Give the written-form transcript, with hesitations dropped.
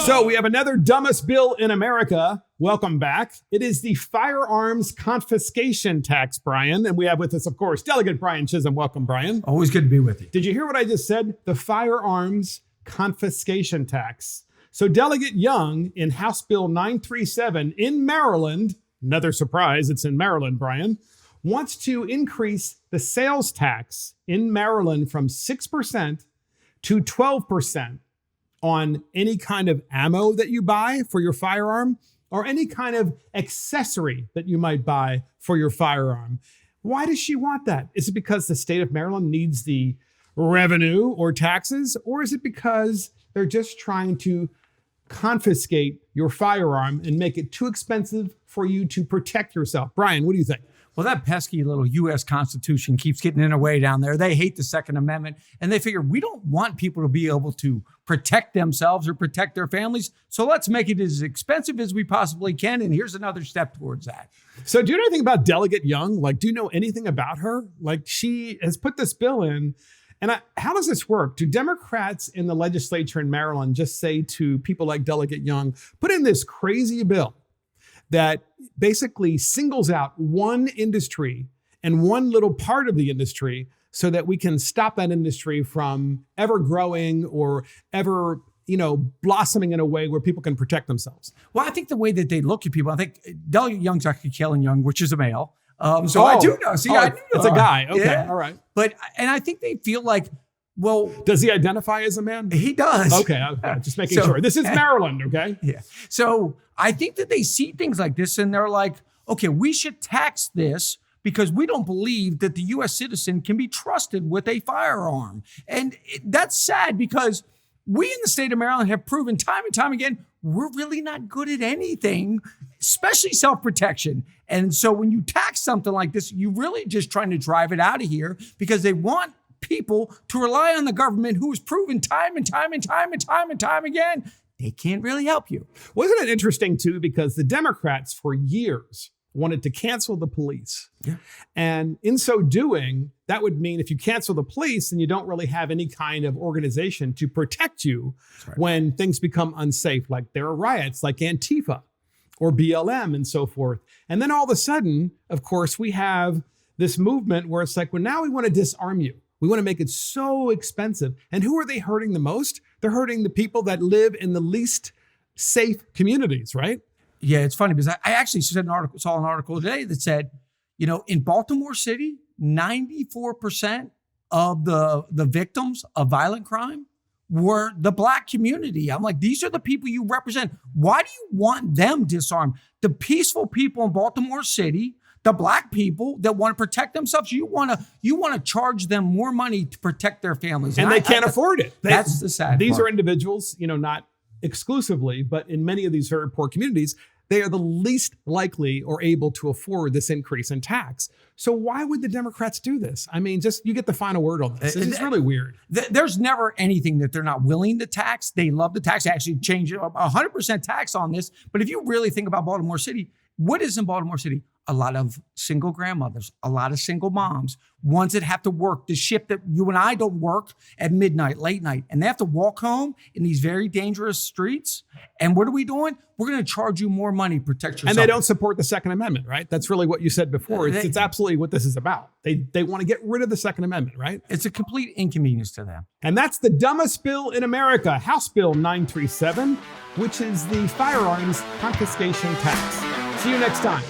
So we have another dumbest bill in America. Welcome back. It is the Firearms Confiscation tax, Brian. And we have with us, of course, Delegate Brian Chisholm. Welcome, Brian. Always good to be with you. Did you hear what I just said? The Firearms Confiscation tax. So Delegate Young in House Bill 937 in Maryland, another surprise, it's in Maryland, Brian, wants to increase the sales tax in Maryland from 6% to 12% on any kind of ammo that you buy for your firearm or any kind of accessory that you might buy for your firearm. Why does she want that? Is it because the state of Maryland needs the revenue or taxes, or is it because they're just trying to confiscate your firearm and make it too expensive for you to protect yourself? Brian, what do you think? Well, that pesky little U.S. Constitution keeps getting in our way down there. They hate the Second Amendment, and they figure we don't want people to be able to protect themselves or protect their families, so let's make it as expensive as we possibly can, and here's another step towards that. So do you know anything about Delegate Young? Do you know anything about her? She has put this bill in, and how does this work? Do Democrats in the legislature in Maryland just say to people like Delegate Young, put in this crazy bill that basically singles out one industry and one little part of the industry so that we can stop that industry from ever growing or ever, blossoming in a way where people can protect themselves? Well, I think the way that they look at people, I think Delegate Young's actually Kellen Young, which is a male. I do know. See, I do know. It's a guy. Okay, yeah. All right. And I think they feel like, well, does he identify as a man? He does. Okay, just making sure. This is Maryland, okay? Yeah. So I think that they see things like this and they're like, okay, we should tax this because we don't believe that the U.S. citizen can be trusted with a firearm. And that's sad because we in the state of Maryland have proven time and time again, we're really not good at anything, especially self-protection. And so when you tax something like this, you're really just trying to drive it out of here because they want people to rely on the government who has proven time and time again, they can't really help you. Wasn't it interesting too, because the Democrats for years wanted to cancel the police. Yeah. And in so doing, that would mean if you cancel the police, then you don't really have any kind of organization to protect you when things become unsafe, like there are riots like Antifa or BLM and so forth. And then all of a sudden, of course, we have this movement where it's like, well, now we want to disarm you. We want to make it so expensive. And who are they hurting the most? They're hurting the people that live in the least safe communities, right? Yeah, it's funny because I actually saw an article today that said, in Baltimore City, 94% of the victims of violent crime were the Black community. I'm like, these are the people you represent. Why do you want them disarmed? The peaceful people in Baltimore City, the Black people that want to protect themselves, you want to charge them more money to protect their families. And they can't afford it. That's the sad part. These are individuals, not exclusively, but in many of these very poor communities, they are the least likely or able to afford this increase in tax. So why would the Democrats do this? I mean, just you get the final word on this. This is really weird. There's never anything that they're not willing to tax. They love the tax. They actually change 100% tax on this. But if you really think about Baltimore City, what is in Baltimore City? A lot of single grandmothers, a lot of single moms, ones that have to work the shift that you and I don't work at midnight, late night, and they have to walk home in these very dangerous streets. And what are we doing? We're going to charge you more money to protect yourself. And they don't support the Second Amendment, right? That's really what you said before. It's absolutely what this is about. They want to get rid of the Second Amendment, right? It's a complete inconvenience to them. And that's the dumbest bill in America, House Bill 937, which is the Firearms Confiscation tax. See you next time.